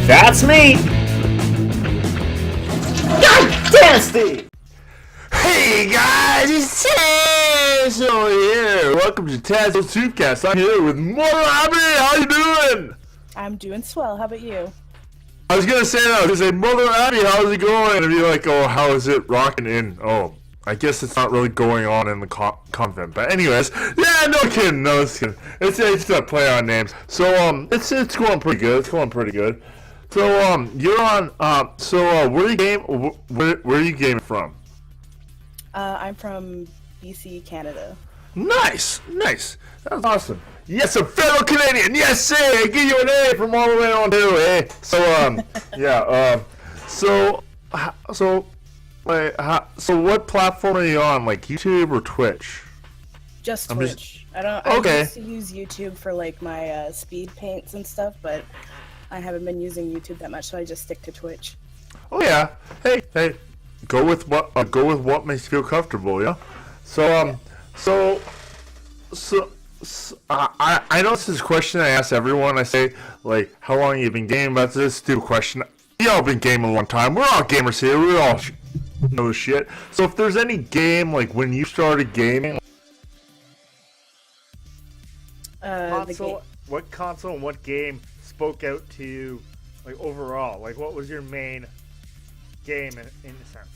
That's me! God damn, Steve! Hey guys, it's Tazo here. Welcome to Tazo's Tubecast. I'm here with Mother Abby. How you doing? I'm doing swell. How about you? I was gonna say that. I was gonna say, Mother Abby, how's it going? And be like, oh, how is it rocking in? Oh, I guess it's not really going on in the convent. But anyways, yeah, no kidding. No, it's kidding. It's a play on names. So it's going pretty good. It's going pretty good. So you're on. Where are you gaming from? I'm from BC, Canada. Nice. That's awesome. Yes, a fellow Canadian. Yes, sir. I give you an A from all the way on to eh? So yeah. So what platform are you on? Like YouTube or Twitch? Just Twitch. I Okay. used to use YouTube for like my speed paints and stuff, but I haven't been using YouTube that much, so I just stick to Twitch. Oh yeah. Hey. Go with what makes you feel comfortable. Yeah. I know this is a question I ask everyone. I say, like, how long you been gaming? But this stupid question. We all been gaming a long time. We're all gamers here. We all know shit. So if there's any game, like, when you started gaming, what console and what game spoke out to you, like, overall? Like, what was your main game in a sense?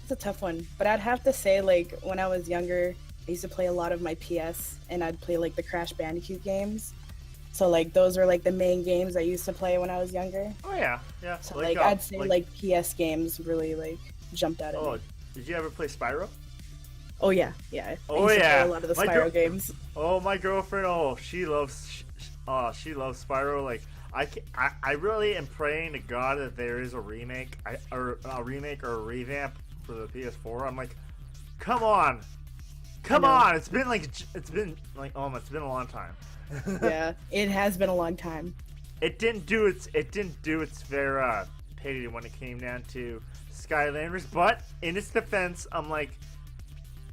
It's a tough one, but I'd have to say, like, when I was younger, I used to play a lot of my PS, and I'd play like the Crash Bandicoot games. So like those were like the main games I used to play when I was younger. Oh yeah. So like I'd say like PS games really like jumped out at me. Did you ever play Spyro? Oh yeah. I used to play a lot of the Spyro games. Oh, my girlfriend. She loves Spyro. Like I really am praying to God that there is a remake, or a revamp for the PS4. I'm like, come on. It's been a long time. Yeah, it has been a long time. It didn't do its fair payday when it came down to Skylanders, but in its defense, I'm like,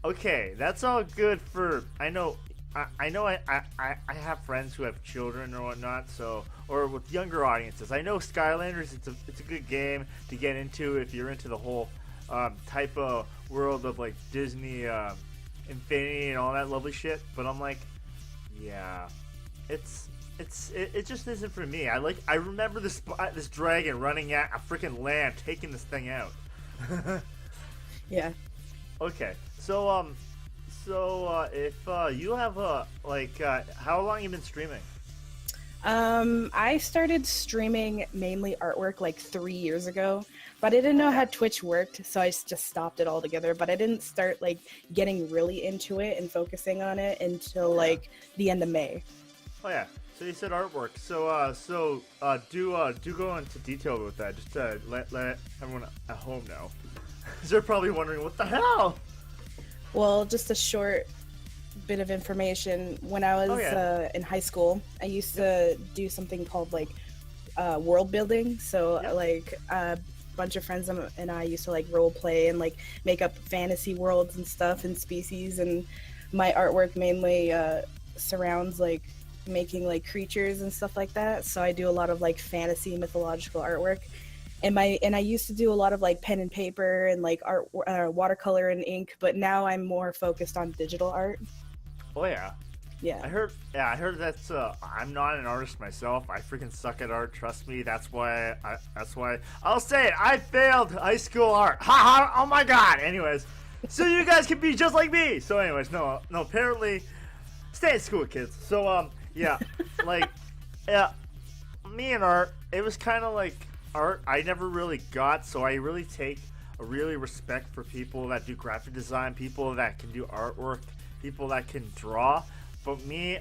okay, that's all good for. I have friends who have children or whatnot, or with younger audiences. I know Skylanders, it's a good game to get into if you're into the whole type of world of like Disney Infinity and all that lovely shit. But I'm like, yeah, it just isn't for me. I remember this dragon running at a freaking land, taking this thing out. Yeah. Okay, so if you have how long you been streaming? I started streaming mainly artwork like 3 years ago, but I didn't know how Twitch worked, so I just stopped it altogether. But I didn't start like getting really into it and focusing on it until like the end of May. Oh yeah. So you said artwork. So do go into detail with that. Just to let everyone at home know. They're probably wondering what the hell. Well, just a short bit of information. When I was in high school, I used to do something called like world building. So like a bunch of friends and I used to like role play and like make up fantasy worlds and stuff and species. And my artwork mainly surrounds like making like creatures and stuff like that. So I do a lot of like fantasy mythological artwork. And I used to do a lot of like pen and paper and like art, watercolor and ink, but now I'm more focused on digital art. Oh yeah. Yeah. I heard that's I'm not an artist myself. I freaking suck at art, trust me. That's why I'll say it. I failed high school art. Ha ha. Oh my god. Anyways, so you guys can be just like me. So anyways, no, apparently stay in school, kids. So yeah. Me and art, it was kind of like art I never really got, so I really take a really respect for people that do graphic design, people that can do artwork, people that can draw. But me,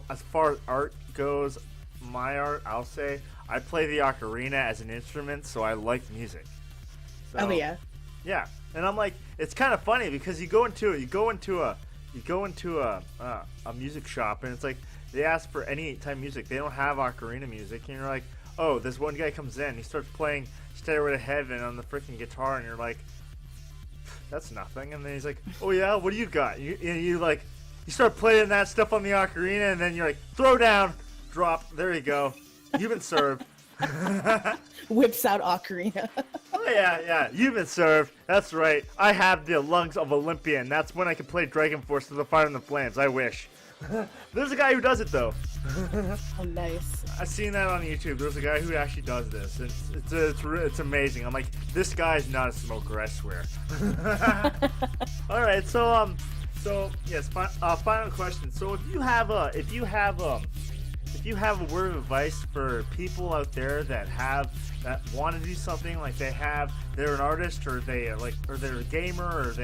as far as art goes, my art, I'll say I play the ocarina as an instrument, so I like music. So, oh yeah. Yeah, and I'm like, it's kind of funny because you go into a music shop and it's like they ask for any type of music. They don't have ocarina music, and you're like, oh, this one guy comes in, he starts playing Stairway to Heaven on the freaking guitar, and you're like, that's nothing. And then he's like, oh yeah, what do you got? You start playing that stuff on the ocarina, and then you're like, throw down, drop, there you go. You've been served. Whips out Ocarina. Oh yeah, you've been served. That's right. I have the lungs of Olympian. That's when I can play Dragon Force to the Fire and the Flames. I wish. There's a guy who does it though. Oh, nice. I've seen that on YouTube. There's a guy who actually does this. It's amazing. I'm like, this guy's not a smoker, I swear. All right, so yes, final question. So if you have a word of advice for people out there that want to do something, like they're an artist, or they're a gamer, or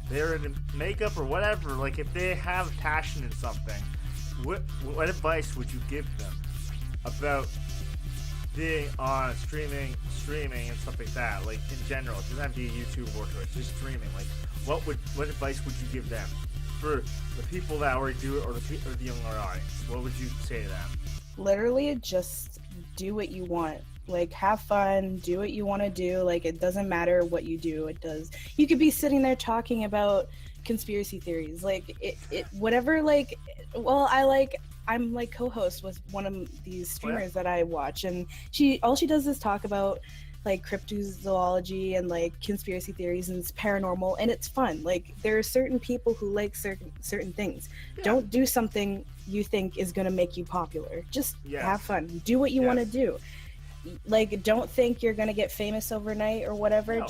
they're in makeup or whatever, like if they have passion in something, what advice would you give them about being on streaming and stuff like that? Like in general, it doesn't have to be YouTube or Twitch, just streaming. Like what advice would you give them for the people that already do it, or the younger audience? What would you say to them? Literally, just do what you want. Like, have fun, do what you want to do. Like, it doesn't matter what you do. You could be sitting there talking about conspiracy theories. Like, whatever, like, well, I'm like co-host with one of these streamers that I watch, and all she does is talk about like cryptozoology and like conspiracy theories, and it's paranormal, and it's fun. Like, there are certain people who like certain things. Yeah. Don't do something you think is going to make you popular. Just have fun. Do what you want to do. Like, don't think you're going to get famous overnight or whatever.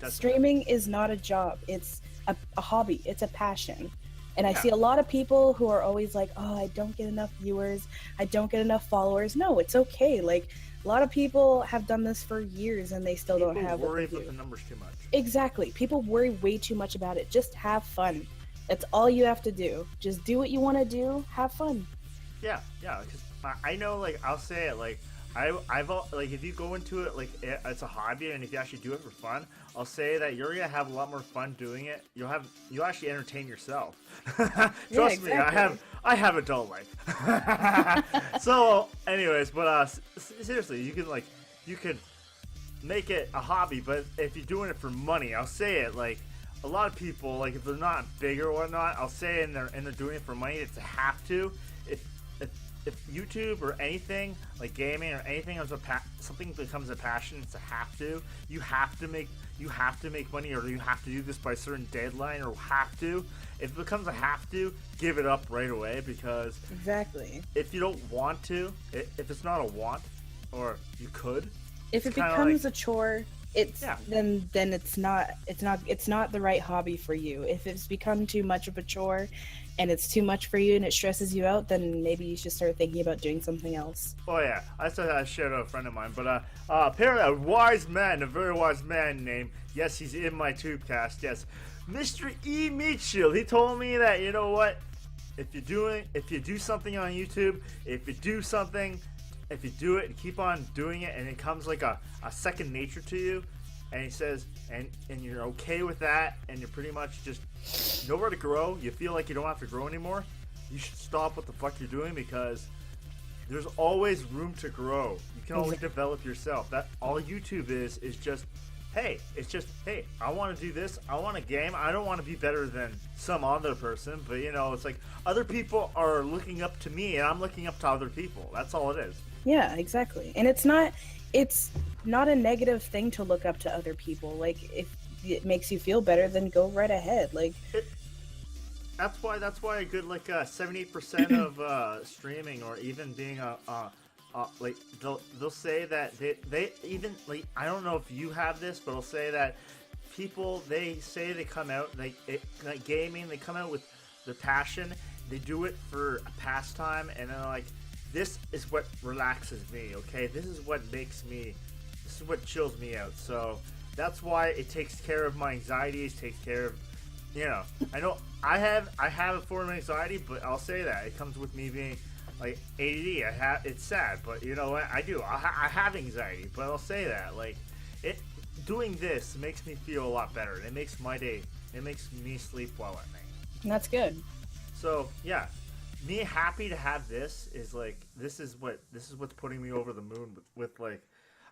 Streaming is not a job. It's a hobby. It's a passion. And I see a lot of people who are always like, oh, I don't get enough viewers. I don't get enough followers. No, it's okay. Like, a lot of people have done this for years and they still don't have what they do. People worry about the numbers too much. Exactly. People worry way too much about it. Just have fun. That's all you have to do. Just do what you want to do. Have fun. Yeah. Because I know, like, I'll say it, like, I've like, if you go into it like it's a hobby, and if you actually do it for fun, I'll say that you're gonna have a lot more fun doing it. You'll actually entertain yourself. Trust me, I have a dull life. So, anyways, but seriously, you could make it a hobby, but if you're doing it for money, I'll say it, like, a lot of people, like, if they're not big or whatnot, I'll say and they're doing it for money, it's a have to. If YouTube or anything like gaming or anything something becomes a passion, it's a have to. You have to make money, or you have to do this by a certain deadline, or have to. If it becomes a have to, give it up right away, because exactly. If you don't want to, if it's not a want, or you could. If it becomes a chore, then it's not the right hobby for you. If it's become too much of a chore and it's too much for you and it stresses you out, then maybe you should start thinking about doing something else. Oh yeah, I said I shared a friend of mine, but apparently a very wise man named, yes, he's in my Tubecast, yes, Mr. E. Mitchell. He told me that, you know what, if you do something on YouTube, if you do it and keep on doing it, and it comes like a second nature to you, and he says, and you're okay with that, and you're pretty much just nowhere to grow, you feel like you don't have to grow anymore, you should stop what the fuck you're doing, because there's always room to grow. You can always develop yourself. That all YouTube is just, hey, I want to do this, I want to game, I don't want to be better than some other person, but it's like other people are looking up to me and I'm looking up to other people. That's all it is. Yeah, exactly. And it's not a negative thing to look up to other people. Like, if it makes you feel better, then go right ahead. Like, that's why a good 78% of streaming, or even being like, they'll say that they even, like, I don't know if you have this, but they'll say that people, they say they come out like gaming, they come out with the passion, they do it for a pastime, and then like, this is what relaxes me, okay? This is what chills me out. So that's why it takes care of my anxieties, takes care of, I know I have a form of anxiety, but I'll say that it comes with me being like ADD. It's sad, but you know what? I have anxiety, but I'll say that, like, doing this makes me feel a lot better. It makes my day, it makes me sleep well at night. And that's good. So yeah, me happy to have this is like, this is what's putting me over the moon with like,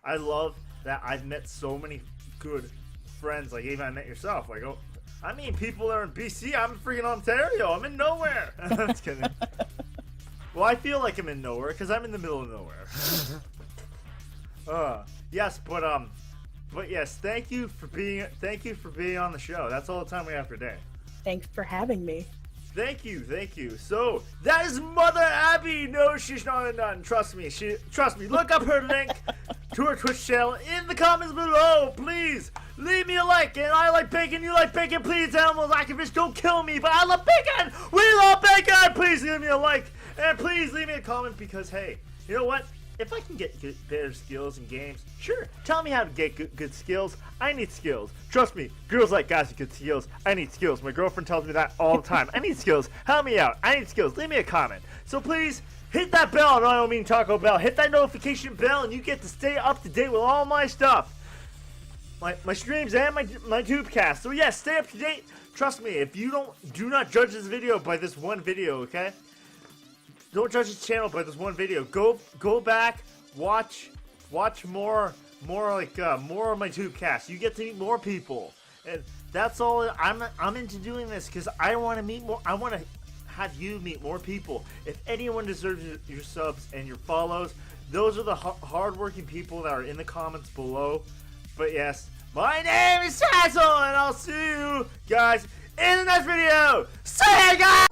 I love that I've met so many good friends, like even I met yourself, like, oh, I mean, people that are in BC, I'm in freaking Ontario, I'm in nowhere. I'm just kidding. Well, I feel like I'm in nowhere because I'm in the middle of nowhere. Yes, but yes, thank you for being on the show. That's all the time we have for today. Thanks for having me. Thank you. So that is Mother Abby. No, she's not a nun. Trust me. Look up her link to her Twitch channel in the comments below. Please leave me a like. And I like bacon. You like bacon. Please, animals activists, don't kill me. But I love bacon. We love bacon. Please leave me a like and please leave me a comment because hey, you know what? If I can get better skills in games, sure, tell me how to get good skills. I need skills. Trust me, girls like guys with good skills. I need skills. My girlfriend tells me that all the time. I need skills. Help me out. I need skills. Leave me a comment. So please, hit that bell. No, I don't mean Taco Bell. Hit that notification bell and you get to stay up to date with all my stuff. My streams and my TubeCast. So yes, stay up to date. Trust me, if you do not judge this video by this one video, okay? Don't judge his channel by this one video. Go back, watch more of my TubeCast. You get to meet more people, and that's all. I'm into doing this because I want to meet more. I want to have you meet more people. If anyone deserves your subs and your follows, those are the hardworking people that are in the comments below. But yes, my name is Sazzle, and I'll see you guys in the next video. Say hey, guys.